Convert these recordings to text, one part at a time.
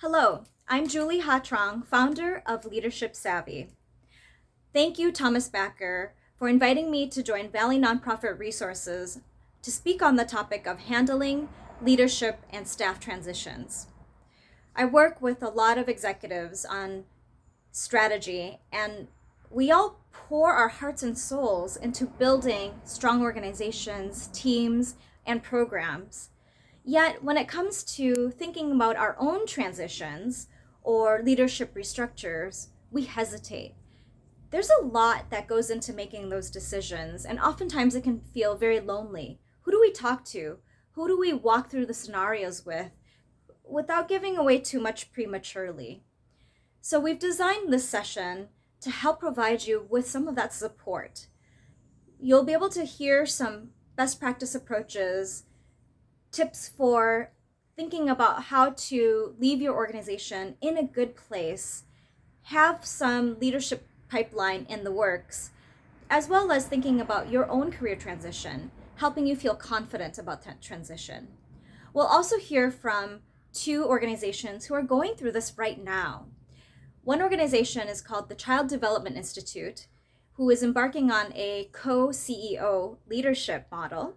Hello, I'm Julie Truong, founder of Leadership Savvy. Thank you, Thomas Backer, for inviting me to join Valley Nonprofit Resources to speak on the topic of handling leadership and staff transitions. I work with a lot of executives on strategy, and we all pour our hearts and souls into building strong organizations, teams, and programs. Yet, when it comes to thinking about our own transitions or leadership restructures, we hesitate. There's a lot that goes into making those decisions, and oftentimes it can feel very lonely. Who do we talk to? Who do we walk through the scenarios with without giving away too much prematurely? So, we've designed this session to help provide you with some of that support. You'll be able to hear some best practice approaches, tips for thinking about how to leave your organization in a good place, have some leadership pipeline in the works, as well as thinking about your own career transition, helping you feel confident about that transition. We'll also hear from two organizations who are going through this right now. One organization is called the Child Development Institute, who is embarking on a co-CEO leadership model.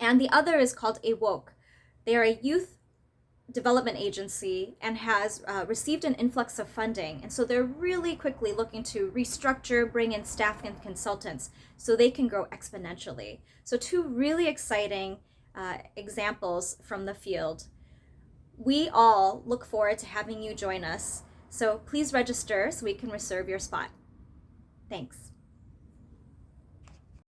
And the other is called AWOKE. They are a youth development agency and has received an influx of funding. And so they're really quickly looking to restructure, bring in staff and consultants so they can grow exponentially. So two really exciting examples from the field. We all look forward to having you join us. So please register so we can reserve your spot. Thanks.